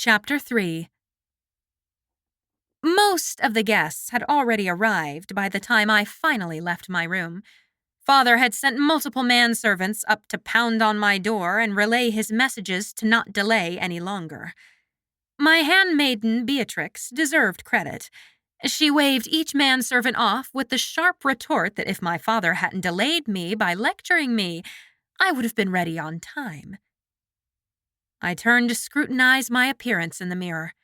Chapter 3. Most of the guests had already arrived by the time I finally left my room. Father had sent multiple manservants up to pound on my door and relay his messages to not delay any longer. My handmaiden, Beatrix, deserved credit. She waved each manservant off with the sharp retort that if my father hadn't delayed me by lecturing me, I would have been ready on time. I turned to scrutinize my appearance in the mirror.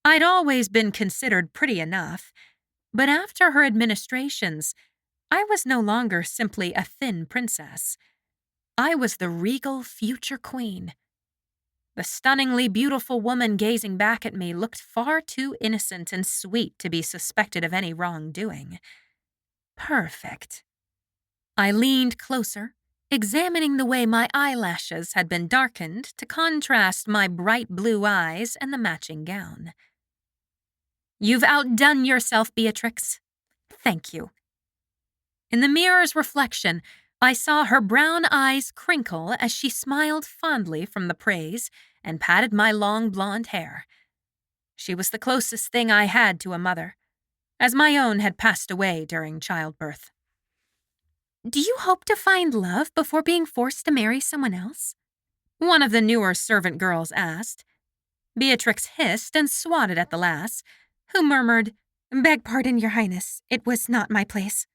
I'd always been considered pretty enough, but after her administrations, I was no longer simply a thin princess. I was the regal future queen. The stunningly beautiful woman gazing back at me looked far too innocent and sweet to be suspected of any wrongdoing. Perfect. I leaned closer, examining the way my eyelashes had been darkened to contrast my bright blue eyes and the matching gown. "You've outdone yourself, Beatrix. Thank you." In the mirror's reflection, I saw her brown eyes crinkle as she smiled fondly from the praise and patted my long blonde hair. She was the closest thing I had to a mother, as my own had passed away during childbirth. "Do you hope to find love before being forced to marry someone else?" one of the newer servant girls asked. Beatrix hissed and swatted at the lass, who murmured, "Beg pardon, Your Highness, it was not my place."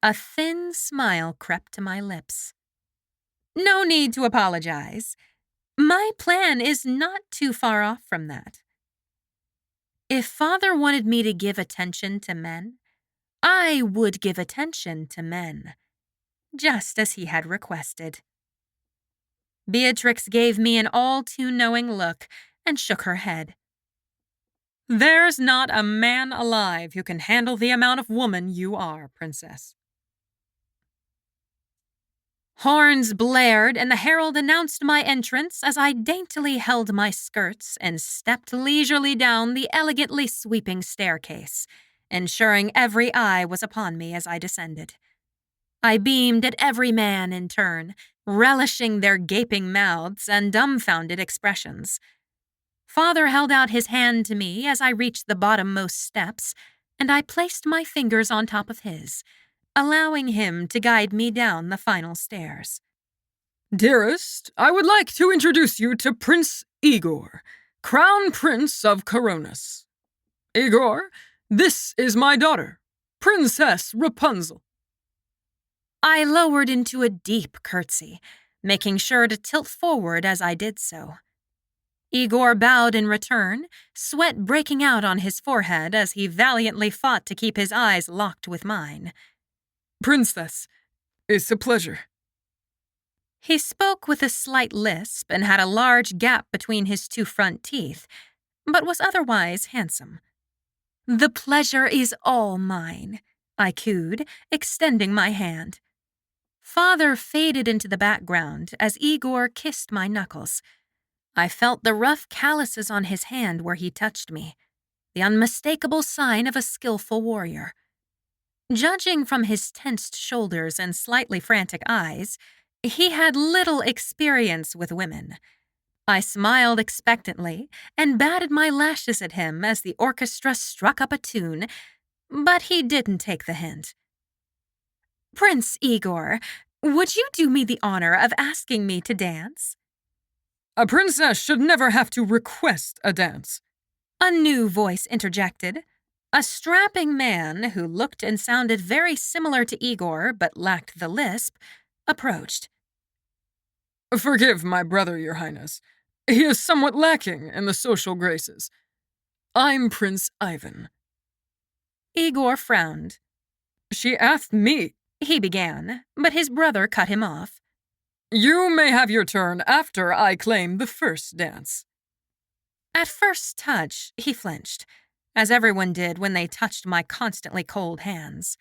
A thin smile crept to my lips. "No need to apologize. My plan is not too far off from that. If Father wanted me to give attention to men, I would give attention to men, just as he had requested." Beatrix gave me an all-too-knowing look and shook her head. "There's not a man alive who can handle the amount of woman you are, Princess." Horns blared and the herald announced my entrance as I daintily held my skirts and stepped leisurely down the elegantly sweeping staircase, ensuring every eye was upon me as I descended. I beamed at every man in turn, relishing their gaping mouths and dumbfounded expressions. Father held out his hand to me as I reached the bottommost steps, and I placed my fingers on top of his, allowing him to guide me down the final stairs. "Dearest, I would like to introduce you to Prince Igor, Crown Prince of Coronis. Igor, this is my daughter, Princess Rapunzel." I lowered into a deep curtsy, making sure to tilt forward as I did so. Igor bowed in return, sweat breaking out on his forehead as he valiantly fought to keep his eyes locked with mine. "Princess, it's a pleasure." He spoke with a slight lisp and had a large gap between his two front teeth, but was otherwise handsome. "The pleasure is all mine," I cooed, extending my hand. Father faded into the background as Igor kissed my knuckles. I felt the rough calluses on his hand where he touched me, the unmistakable sign of a skillful warrior. Judging from his tensed shoulders and slightly frantic eyes, he had little experience with women. I smiled expectantly and batted my lashes at him as the orchestra struck up a tune, but he didn't take the hint. "Prince Igor, would you do me the honor of asking me to dance?" "A princess should never have to request a dance," a new voice interjected. A strapping man, who looked and sounded very similar to Igor but lacked the lisp, approached. "Forgive my brother, Your Highness. He is somewhat lacking in the social graces. I'm Prince Ivan." Igor frowned. "She asked me," he began, but his brother cut him off. "You may have your turn after I claim the first dance." At first touch, he flinched, as everyone did when they touched my constantly cold hands.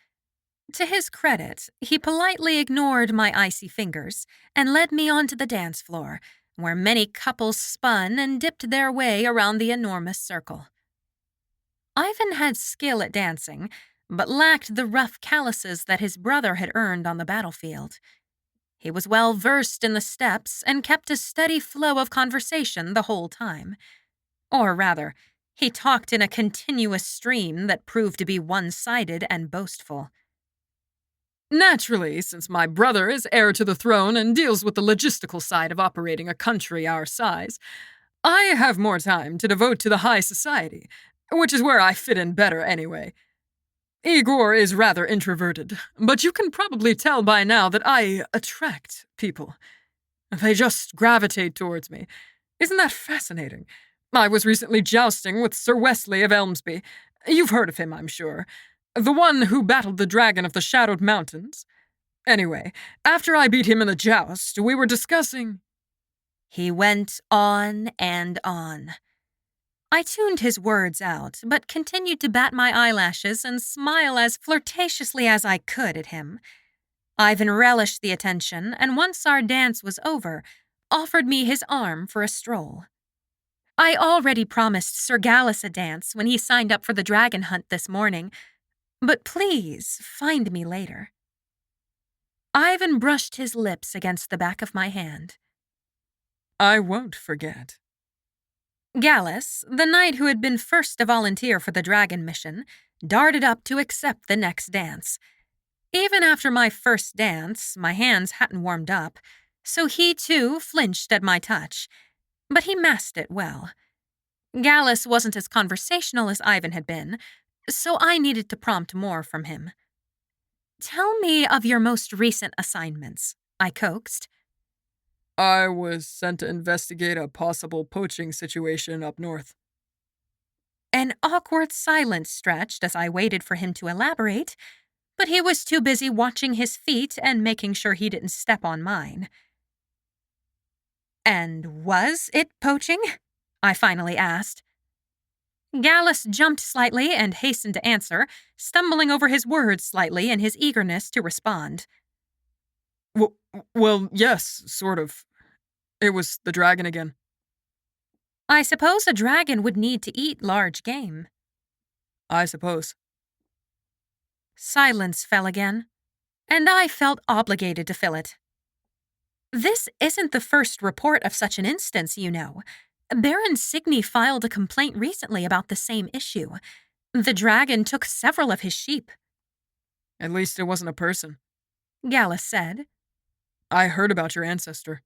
To his credit, he politely ignored my icy fingers and led me onto the dance floor, where many couples spun and dipped their way around the enormous circle. Ivan had skill at dancing, but lacked the rough calluses that his brother had earned on the battlefield. He was well versed in the steps and kept a steady flow of conversation the whole time. Or rather, he talked in a continuous stream that proved to be one-sided and boastful. Naturally, since my brother is heir to the throne and deals with the logistical side of operating a country our size, I have more time to devote to the high society, which is where I fit in better anyway. Igor is rather introverted, but you can probably tell by now that I attract people. They just gravitate towards me. Isn't that fascinating? I was recently jousting with Sir Wesley of Elmsby. You've heard of him, I'm sure. The one who battled the dragon of the Shadowed Mountains. Anyway, after I beat him in the joust, we were discussing... He went on and on. I tuned his words out, but continued to bat my eyelashes and smile as flirtatiously as I could at him. Ivan relished the attention, and once our dance was over, offered me his arm for a stroll. I already promised Sir Gallus a dance when he signed up for the dragon hunt this morning, but please find me later. Ivan brushed his lips against the back of my hand. I won't forget. Gallus, the knight who had been first to volunteer for the dragon mission, darted up to accept the next dance. Even after my first dance, my hands hadn't warmed up, so he too flinched at my touch, but he masked it well. Gallus wasn't as conversational as Ivan had been, so I needed to prompt more from him. "Tell me of your most recent assignments," I coaxed. I was sent to investigate a possible poaching situation up north. An awkward silence stretched as I waited for him to elaborate, but he was too busy watching his feet and making sure he didn't step on mine. "And was it poaching?" I finally asked. Gallus jumped slightly and hastened to answer, stumbling over his words slightly in his eagerness to respond. Well, yes, sort of. It was the dragon again. I suppose a dragon would need to eat large game. I suppose. Silence fell again, and I felt obligated to fill it. This isn't the first report of such an instance, you know. Baron Signy filed a complaint recently about the same issue. The dragon took several of his sheep. At least it wasn't a person, Gallus said. I heard about your ancestor.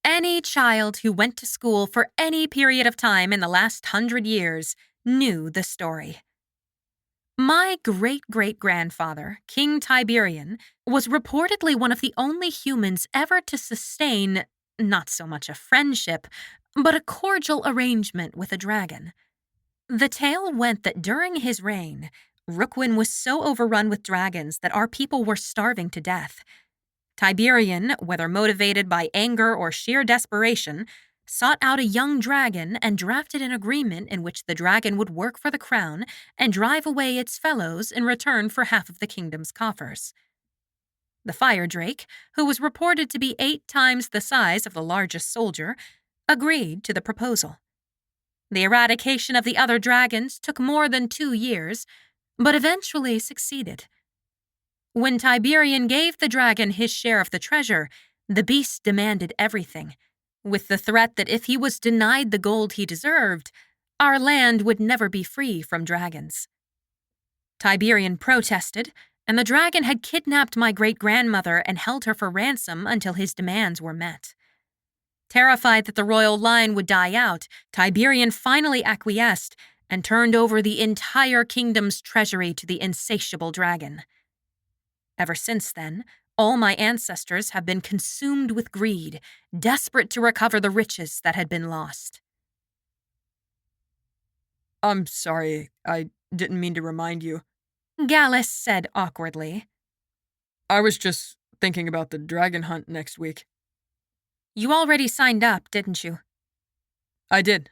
Any child who went to school for any period of time in the last 100 years knew the story. My great-great-grandfather, King Tiberian, was reportedly one of the only humans ever to sustain not so much a friendship, but a cordial arrangement with a dragon. The tale went that during his reign, Rookwin was so overrun with dragons that our people were starving to death. Tiberian, whether motivated by anger or sheer desperation, sought out a young dragon and drafted an agreement in which the dragon would work for the crown and drive away its fellows in return for half of the kingdom's coffers. The fire drake, who was reported to be 8 times the size of the largest soldier, agreed to the proposal. The eradication of the other dragons took more than 2 years, but eventually succeeded. When Tiberian gave the dragon his share of the treasure, the beast demanded everything, with the threat that if he was denied the gold he deserved, our land would never be free from dragons. Tiberian protested, and the dragon had kidnapped my great-grandmother and held her for ransom until his demands were met. Terrified that the royal line would die out, Tiberian finally acquiesced and turned over the entire kingdom's treasury to the insatiable dragon. Ever since then, all my ancestors have been consumed with greed, desperate to recover the riches that had been lost. I'm sorry, I didn't mean to remind you. Gallus said awkwardly. I was just thinking about the dragon hunt next week. You already signed up, didn't you? I did.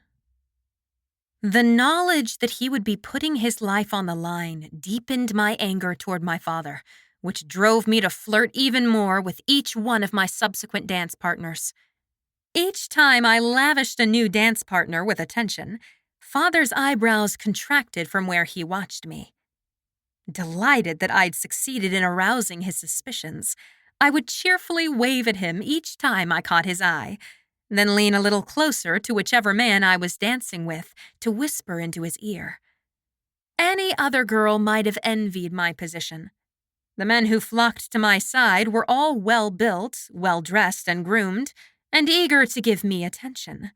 The knowledge that he would be putting his life on the line deepened my anger toward my father, which drove me to flirt even more with each one of my subsequent dance partners. Each time I lavished a new dance partner with attention, Father's eyebrows contracted from where he watched me. Delighted that I'd succeeded in arousing his suspicions, I would cheerfully wave at him each time I caught his eye, then lean a little closer to whichever man I was dancing with to whisper into his ear. Any other girl might have envied my position. The men who flocked to my side were all well-built, well-dressed and groomed, and eager to give me attention.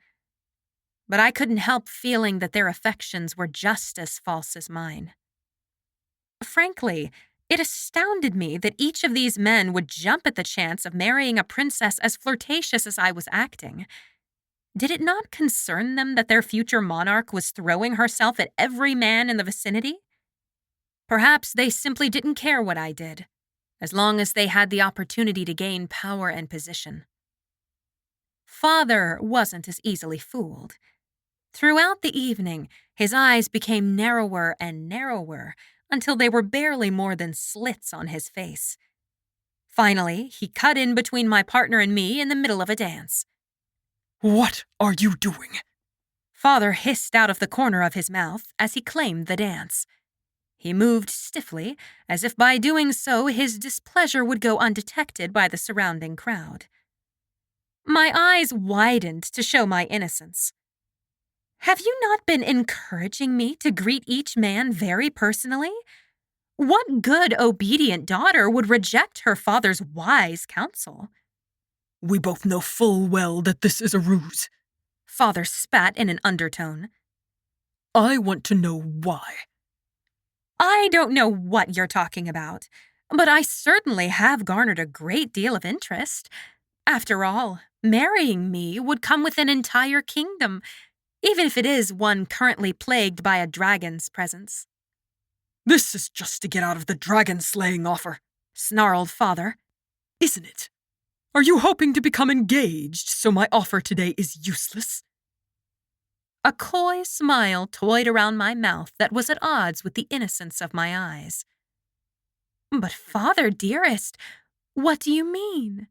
But I couldn't help feeling that their affections were just as false as mine. Frankly, it astounded me that each of these men would jump at the chance of marrying a princess as flirtatious as I was acting. Did it not concern them that their future monarch was throwing herself at every man in the vicinity? Perhaps they simply didn't care what I did, as long as they had the opportunity to gain power and position. Father wasn't as easily fooled. Throughout the evening, his eyes became narrower and narrower until they were barely more than slits on his face. Finally, he cut in between my partner and me in the middle of a dance. "What are you doing?" Father hissed out of the corner of his mouth as he claimed the dance. He moved stiffly, as if by doing so his displeasure would go undetected by the surrounding crowd. My eyes widened to show my innocence. Have you not been encouraging me to greet each man very personally? What good, obedient daughter would reject her father's wise counsel? "We both know full well that this is a ruse." Father spat in an undertone. "I want to know why." I don't know what you're talking about, but I certainly have garnered a great deal of interest. After all, marrying me would come with an entire kingdom, even if it is one currently plagued by a dragon's presence. "This is just to get out of the dragon-slaying offer," snarled Father. "Isn't it? Are you hoping to become engaged so my offer today is useless?" A coy smile toyed around my mouth that was at odds with the innocence of my eyes. But Father, dearest, what do you mean?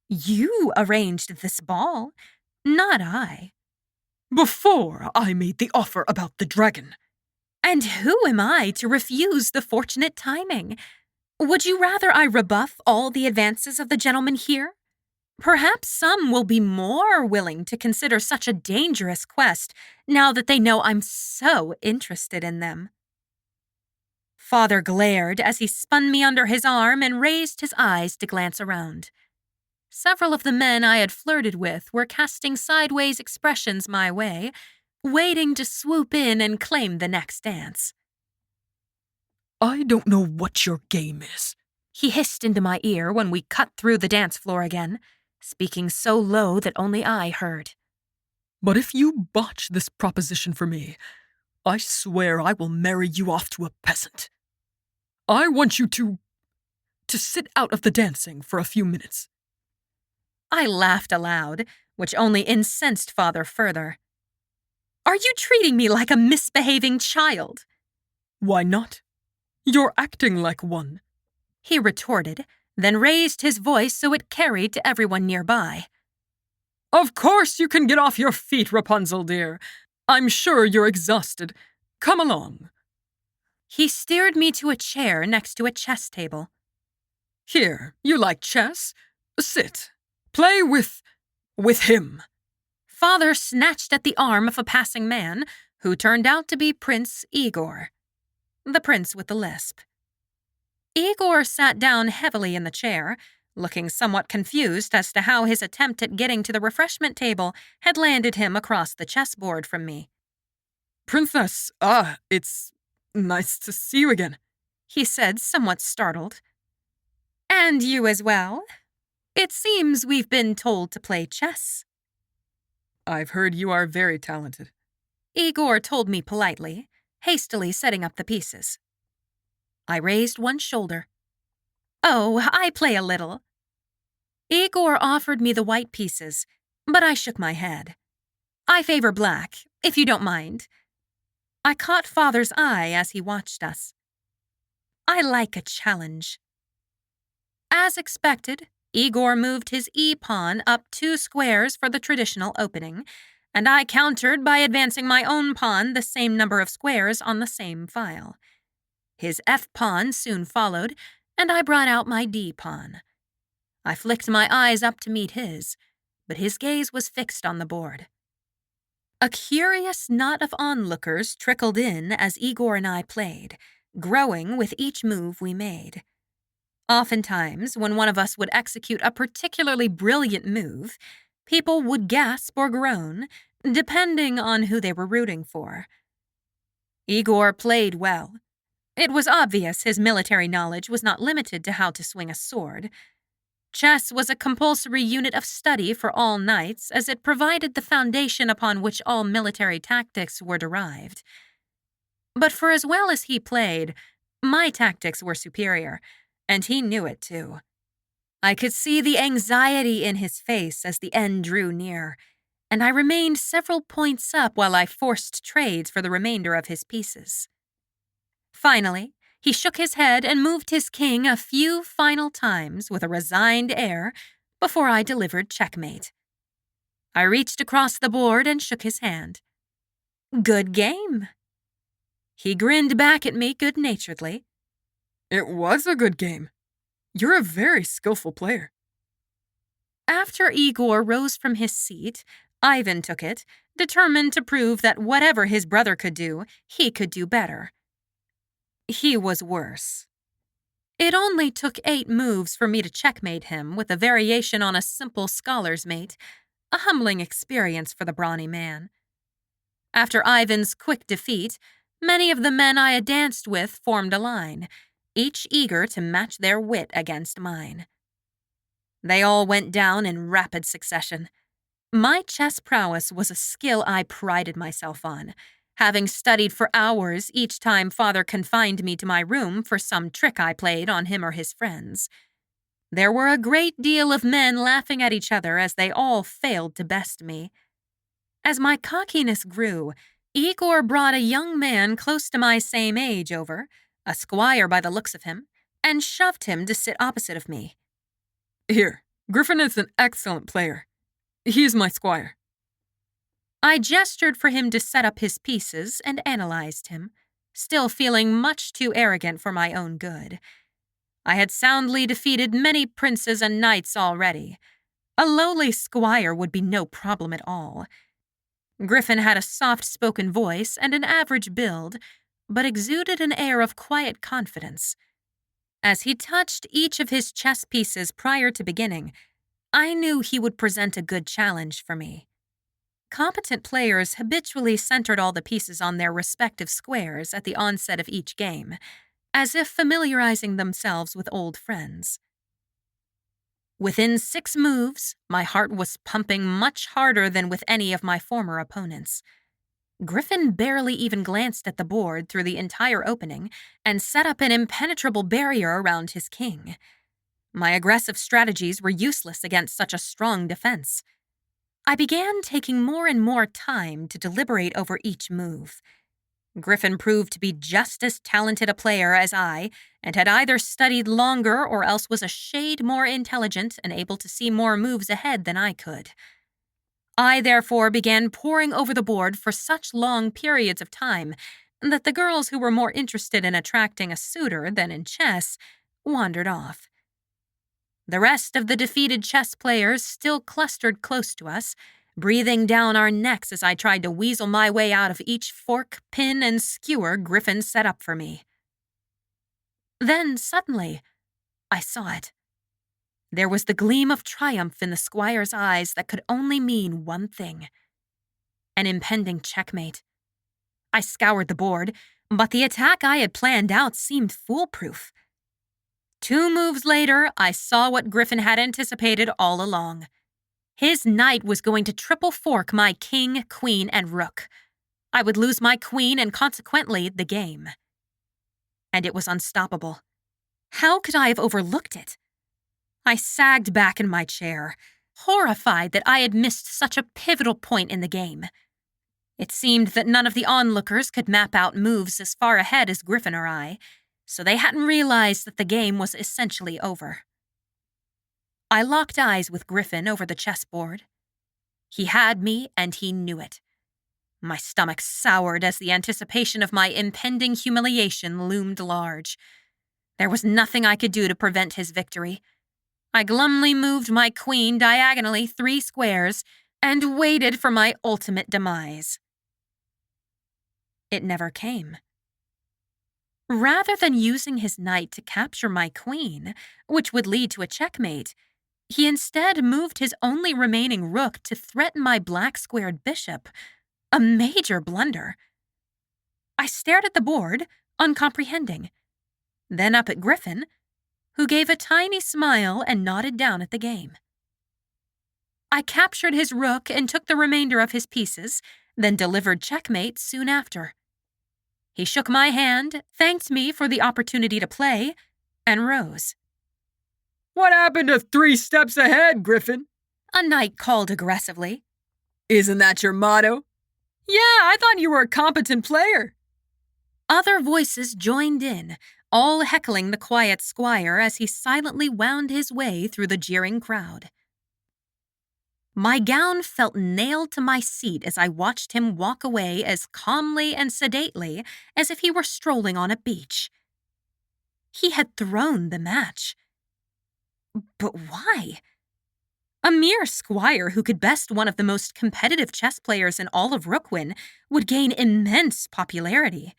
You arranged this ball, not I. "Before I made the offer about the dragon." And who am I to refuse the fortunate timing? Would you rather I rebuff all the advances of the gentleman here? Perhaps some will be more willing to consider such a dangerous quest now that they know I'm so interested in them. Father glared as he spun me under his arm and raised his eyes to glance around. Several of the men I had flirted with were casting sideways expressions my way, waiting to swoop in and claim the next dance. "I don't know what your game is," he hissed into my ear when we cut through the dance floor again, speaking so low that only I heard. "But if you botch this proposition for me, I swear I will marry you off to a peasant. I want you to sit out of the dancing for a few minutes." I laughed aloud, which only incensed Father further. Are you treating me like a misbehaving child? "Why not? You're acting like one," he retorted, then raised his voice so it carried to everyone nearby. "Of course you can get off your feet, Rapunzel, dear. I'm sure you're exhausted. Come along." He steered me to a chair next to a chess table. "Here, you like chess? Sit. Play with him." Father snatched at the arm of a passing man, who turned out to be Prince Igor, the prince with the lisp. Igor sat down heavily in the chair, looking somewhat confused as to how his attempt at getting to the refreshment table had landed him across the chessboard from me. "Princess, it's nice to see you again," he said, somewhat startled. "And you as well. It seems we've been told to play chess." "I've heard you are very talented," Igor told me politely, hastily setting up the pieces. I raised one shoulder. "Oh, I play a little." Igor offered me the white pieces, but I shook my head. "I favor black, if you don't mind." I caught Father's eye as he watched us. I like a challenge. As expected, Igor moved his e-pawn up 2 squares for the traditional opening, and I countered by advancing my own pawn the same number of squares on the same file. His f-pawn soon followed, and I brought out my d-pawn. I flicked my eyes up to meet his, but his gaze was fixed on the board. A curious knot of onlookers trickled in as Igor and I played, growing with each move we made. Oftentimes, when one of us would execute a particularly brilliant move, people would gasp or groan, depending on who they were rooting for. Igor played well. It was obvious his military knowledge was not limited to how to swing a sword. Chess was a compulsory unit of study for all knights, as it provided the foundation upon which all military tactics were derived. But for as well as he played, my tactics were superior, and he knew it too. I could see the anxiety in his face as the end drew near, and I remained several points up while I forced trades for the remainder of his pieces. Finally, he shook his head and moved his king a few final times with a resigned air before I delivered checkmate. I reached across the board and shook his hand. "Good game." He grinned back at me good-naturedly. It was a good game. You're a very skillful player. After Igor rose from his seat, Ivan took it, determined to prove that whatever his brother could do, he could do better. He was worse. It only took 8 moves for me to checkmate him with a variation on a simple scholar's mate, a humbling experience for the brawny man. After Ivan's quick defeat, many of the men I had danced with formed a line, each eager to match their wit against mine. They all went down in rapid succession. My chess prowess was a skill I prided myself on, having studied for hours each time Father confined me to my room for some trick I played on him or his friends. There were a great deal of men laughing at each other as they all failed to best me. As my cockiness grew, Igor brought a young man close to my same age over, a squire by the looks of him, and shoved him to sit opposite of me. Here, Griffin is an excellent player. He is my squire. I gestured for him to set up his pieces and analyzed him, still feeling much too arrogant for my own good. I had soundly defeated many princes and knights already. A lowly squire would be no problem at all. Griffin had a soft-spoken voice and an average build, but exuded an air of quiet confidence. As he touched each of his chess pieces prior to beginning, I knew he would present a good challenge for me. Competent players habitually centered all the pieces on their respective squares at the onset of each game, as if familiarizing themselves with old friends. Within 6 moves, my heart was pumping much harder than with any of my former opponents. Griffin barely even glanced at the board through the entire opening and set up an impenetrable barrier around his king. My aggressive strategies were useless against such a strong defense. I began taking more and more time to deliberate over each move. Griffin proved to be just as talented a player as I, and had either studied longer or else was a shade more intelligent and able to see more moves ahead than I could. I therefore began poring over the board for such long periods of time that the girls who were more interested in attracting a suitor than in chess wandered off. The rest of the defeated chess players still clustered close to us, breathing down our necks as I tried to weasel my way out of each fork, pin, and skewer Griffin set up for me. Then, suddenly, I saw it. There was the gleam of triumph in the squire's eyes that could only mean one thing: an impending checkmate. I scoured the board, but the attack I had planned out seemed foolproof. 2 moves later, I saw what Griffin had anticipated all along. His knight was going to triple fork my king, queen, and rook. I would lose my queen and consequently the game. And it was unstoppable. How could I have overlooked it? I sagged back in my chair, horrified that I had missed such a pivotal point in the game. It seemed that none of the onlookers could map out moves as far ahead as Griffin or I, so they hadn't realized that the game was essentially over. I locked eyes with Griffin over the chessboard. He had me, and he knew it. My stomach soured as the anticipation of my impending humiliation loomed large. There was nothing I could do to prevent his victory. I glumly moved my queen diagonally 3 squares and waited for my ultimate demise. It never came. Rather than using his knight to capture my queen, which would lead to a checkmate, he instead moved his only remaining rook to threaten my black-squared bishop, a major blunder. I stared at the board, uncomprehending, then up at Griffin, who gave a tiny smile and nodded down at the game. I captured his rook and took the remainder of his pieces, then delivered checkmate soon after. He shook my hand, thanked me for the opportunity to play, and rose. What happened to 3 steps ahead, Griffin? A knight called aggressively. Isn't that your motto? Yeah, I thought you were a competent player. Other voices joined in, all heckling the quiet squire as he silently wound his way through the jeering crowd. My gown felt nailed to my seat as I watched him walk away as calmly and sedately as if he were strolling on a beach. He had thrown the match. But why? A mere squire who could best one of the most competitive chess players in all of Rookwyn would gain immense popularity.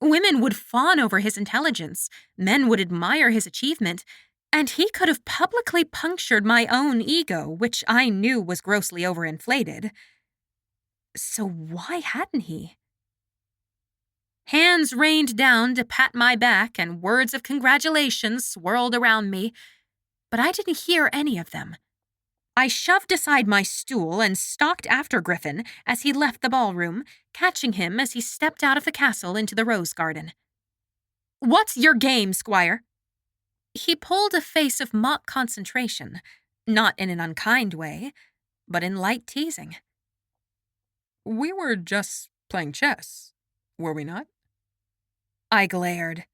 Women would fawn over his intelligence, men would admire his achievement, and he could have publicly punctured my own ego, which I knew was grossly overinflated. So why hadn't he? Hands rained down to pat my back and words of congratulations swirled around me, but I didn't hear any of them. I shoved aside my stool and stalked after Griffin as he left the ballroom, catching him as he stepped out of the castle into the rose garden. "What's your game, squire?" He pulled a face of mock concentration, not in an unkind way, but in light teasing. We were just playing chess, were we not? I glared.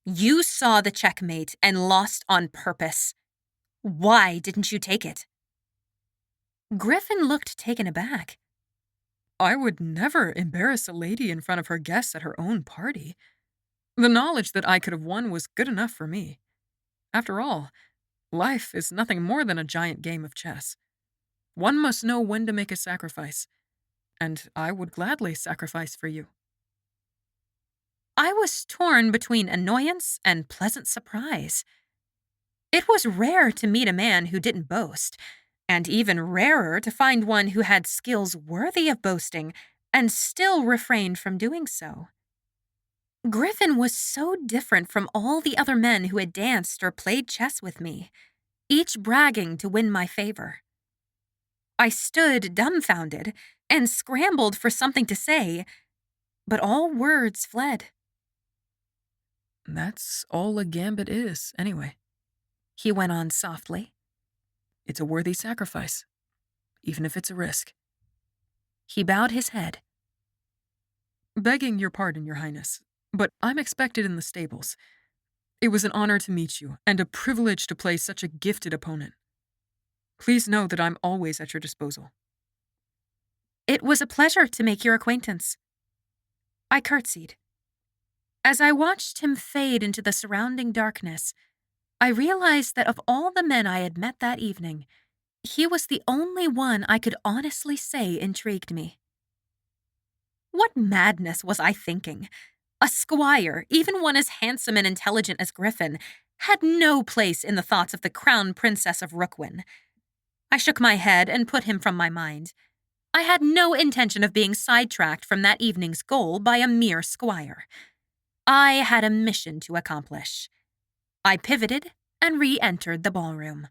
You saw the checkmate and lost on purpose. Why didn't you take it? Griffin looked taken aback. I would never embarrass a lady in front of her guests at her own party. The knowledge that I could have won was good enough for me. After all, life is nothing more than a giant game of chess. One must know when to make a sacrifice, and I would gladly sacrifice for you. I was torn between annoyance and pleasant surprise. It was rare to meet a man who didn't boast, and even rarer to find one who had skills worthy of boasting and still refrained from doing so. Griffin was so different from all the other men who had danced or played chess with me, each bragging to win my favor. I stood dumbfounded and scrambled for something to say, but all words fled. That's all a gambit is, anyway, He went on softly. It's a worthy sacrifice, even if it's a risk. He bowed his head. Begging your pardon, Your Highness, but I'm expected in the stables. It was an honor to meet you, and a privilege to play such a gifted opponent. Please know that I'm always at your disposal. It was a pleasure to make your acquaintance. I curtsied. As I watched him fade into the surrounding darkness, I realized that of all the men I had met that evening, he was the only one I could honestly say intrigued me. What madness was I thinking? A squire, even one as handsome and intelligent as Griffin, had no place in the thoughts of the crown princess of Rookwyn. I shook my head and put him from my mind. I had no intention of being sidetracked from that evening's goal by a mere squire. I had a mission to accomplish. I pivoted and re-entered the ballroom.